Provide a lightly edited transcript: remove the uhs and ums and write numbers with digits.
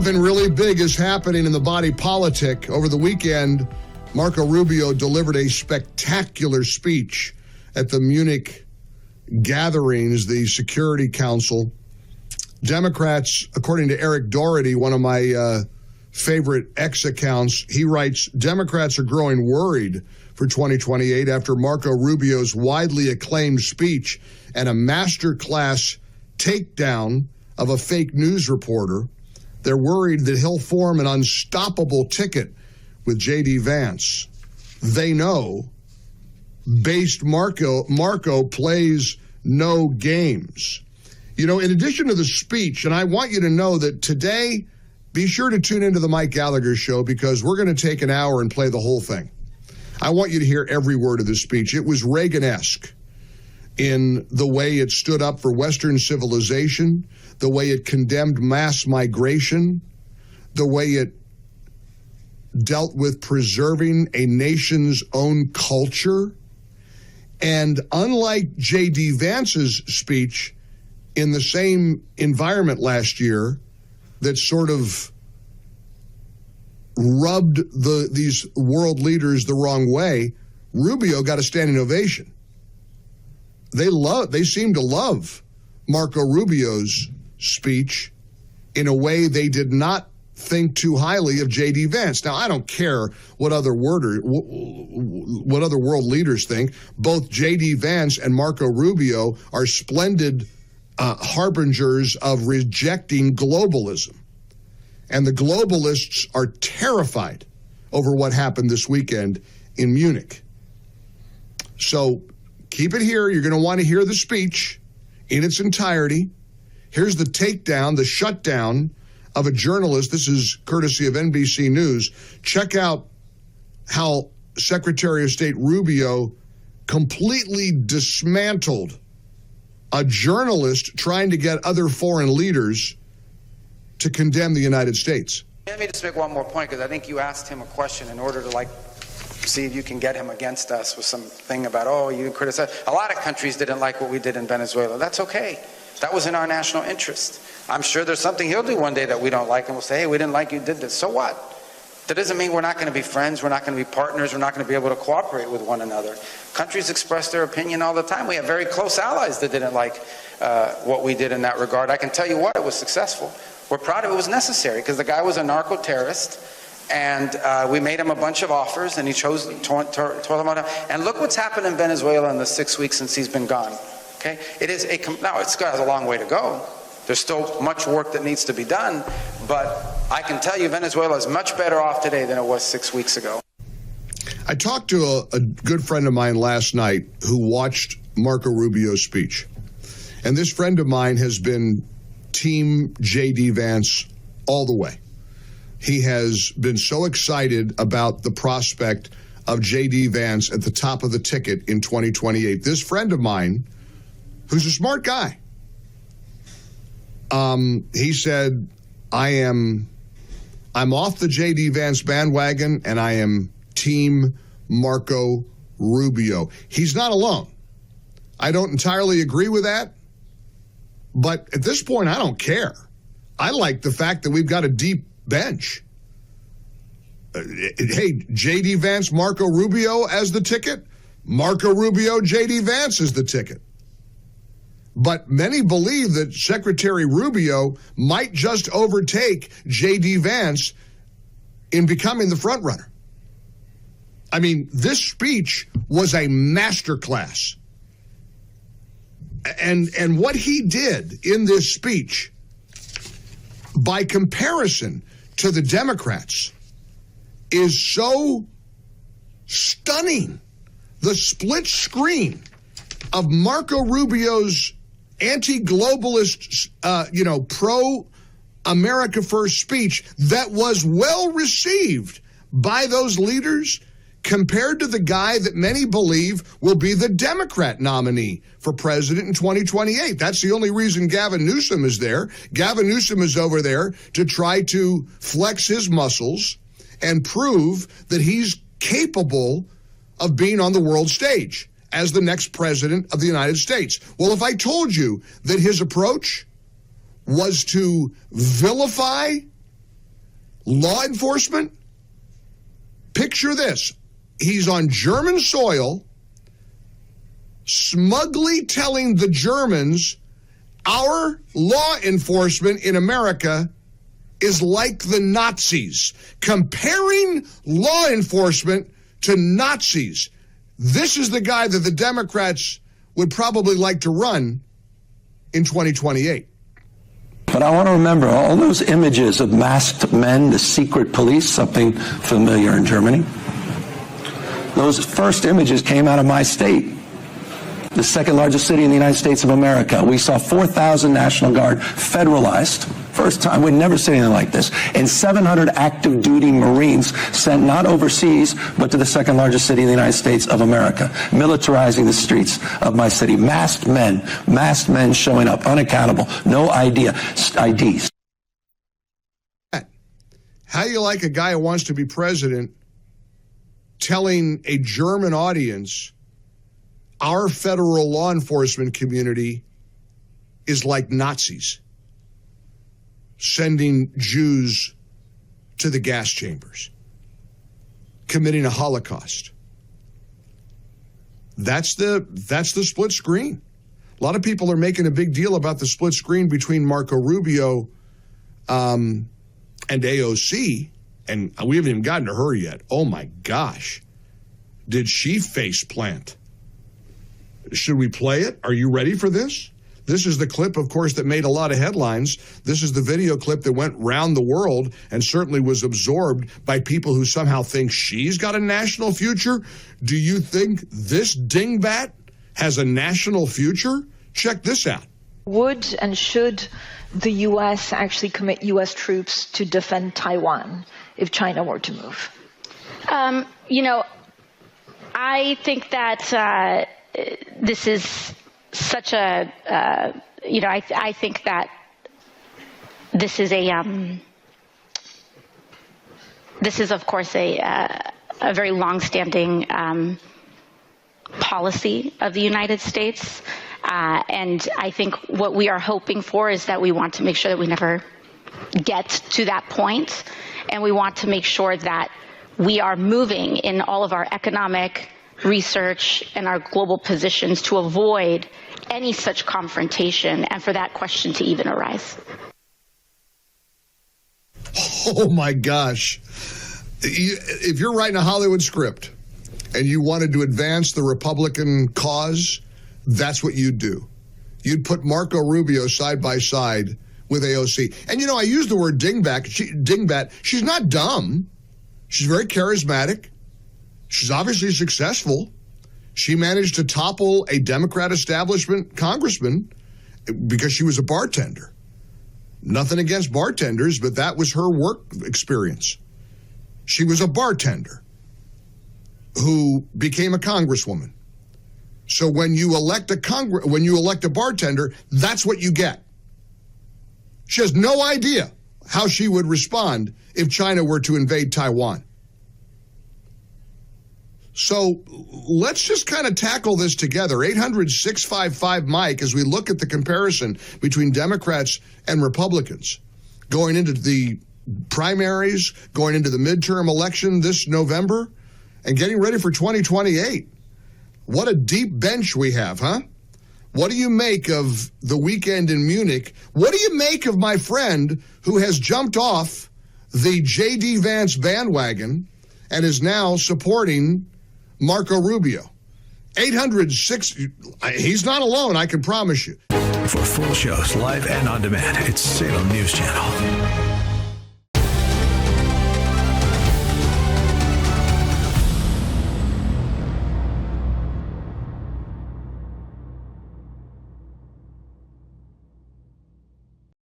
Something really big is happening in the body politic. Over the weekend, Marco Rubio delivered a spectacular speech at the Munich gatherings, the Security Council. Democrats, according to Eric Doherty, one of my favorite X accounts, he writes, Democrats are growing worried for 2028 after Marco Rubio's widely acclaimed speech and a masterclass takedown of a fake news reporter. They're worried that he'll form an unstoppable ticket with J.D. Vance. They know based Marco plays no games. You know, in addition to the speech, and I want you to know that today, be sure to tune into the Mike Gallagher Show because we're going to take an hour and play the whole thing. I want you to hear every word of this speech. It was Reagan-esque in the way it stood up for Western civilization, the way it condemned mass migration, the way it dealt with preserving a nation's own culture. And unlike J.D. Vance's speech in the same environment last year that sort of rubbed these world leaders the wrong way, Rubio got a standing ovation. They seem to love Marco Rubio's speech in a way they did not think too highly of J.D. Vance. Now, I don't care what other world leaders think. Both J.D. Vance and Marco Rubio are splendid harbingers of rejecting globalism. And the globalists are terrified over what happened this weekend in Munich. So keep it here. You're going to want to hear the speech in its entirety. Here's the takedown, the shutdown of a journalist. This is courtesy of NBC News. Check out how Secretary of State Rubio completely dismantled a journalist trying to get other foreign leaders to condemn the United States. Let me just make one more point, because I think you asked him a question in order to see if you can get him against us with something about, oh, you criticize. A lot of countries didn't like what we did in Venezuela. That's okay. That was in our national interest. I'm sure there's something he'll do one day that we don't like, and we'll say, hey, we didn't like you did this. So what? That doesn't mean we're not going to be friends, we're not going to be partners, we're not going to be able to cooperate with one another. Countries express their opinion all the time. We have very close allies that didn't like what we did in that regard. I can tell you what, it was successful. We're proud of it. It was necessary because the guy was a narco-terrorist, and we made him a bunch of offers, and he chose to tore them out. And look what's happened in Venezuela in the 6 weeks since he's been gone. Okay, now it's got a long way to go. There's still much work that needs to be done, but I can tell you Venezuela is much better off today than it was 6 weeks ago. I talked to a good friend of mine last night who watched Marco Rubio's speech. And this friend of mine has been Team J.D. Vance all the way. He has been so excited about the prospect of J.D. Vance at the top of the ticket in 2028. This friend of mine, who's a smart guy, he said, I'm off the J.D. Vance bandwagon, and I am Team Marco Rubio. He's not alone. I don't entirely agree with that, but at this point, I don't care. I like the fact that we've got a deep bench. Hey, J.D. Vance, Marco Rubio as the ticket. Marco Rubio, J.D. Vance is the ticket. But many believe that Secretary Rubio might just overtake J.D. Vance in becoming the frontrunner. I mean, this speech was a masterclass. And what he did in this speech, by comparison to the Democrats, is so stunning. The split screen of Marco Rubio's anti-globalist, pro-America First speech that was well received by those leaders compared to the guy that many believe will be the Democrat nominee for president in 2028. That's the only reason Gavin Newsom is there. Gavin Newsom is over there to try to flex his muscles and prove that he's capable of being on the world stage as the next president of the United States. Well, if I told you that his approach was to vilify law enforcement, picture this. He's on German soil, smugly telling the Germans, our law enforcement in America is like the Nazis, comparing law enforcement to Nazis. This is the guy that the Democrats would probably like to run in 2028. But I want to remember all those images of masked men, the secret police, something familiar in Germany. Those first images came out of my state, the second largest city in the United States of America. We saw 4,000 National Guard federalized. First time, we'd never seen anything like this. And 700 active duty Marines sent not overseas, but to the second largest city in the United States of America, militarizing the streets of my city. Masked men showing up, unaccountable, no IDs. How do you like a guy who wants to be president telling a German audience our federal law enforcement community is like Nazis, sending Jews to the gas chambers, committing a Holocaust? That's the split screen. A lot of people are making a big deal about the split screen between Marco Rubio and AOC, and we haven't even gotten to her yet. Oh my gosh. Did she face plant? Should we play it? Are you ready for this? This is the clip, of course, that made a lot of headlines. This is the video clip that went round the world and certainly was absorbed by people who somehow think she's got a national future. Do you think this dingbat has a national future? Check this out. Would and should the U.S. actually commit U.S. troops to defend Taiwan if China were to move? I think that this is such a, I think that this is of course a very long-standing policy of the United States. And I think what we are hoping for is that we want to make sure that we never get to that point. And we want to make sure that we are moving in all of our economic research and our global positions to avoid any such confrontation and for that question to even arise. Oh my gosh. If you're writing a Hollywood script and you wanted to advance the Republican cause, that's what you'd do. You'd put Marco Rubio side by side with AOC. And I use the word dingbat. She's not dumb. She's very charismatic. She's obviously successful. She managed to topple a Democrat establishment congressman because she was a bartender. Nothing against bartenders, but that was her work experience. She was a bartender who became a congresswoman. So when you elect a bartender, that's what you get. She has no idea how she would respond if China were to invade Taiwan. So let's just kind of tackle this together. 800-655-MIKE as we look at the comparison between Democrats and Republicans going into the primaries, going into the midterm election this November, and getting ready for 2028. What a deep bench we have, huh? What do you make of the weekend in Munich? What do you make of my friend who has jumped off the J.D. Vance bandwagon and is now supporting Marco Rubio? 800-6, he's not alone, I can promise you. For full shows, live and on demand, it's Salem News Channel.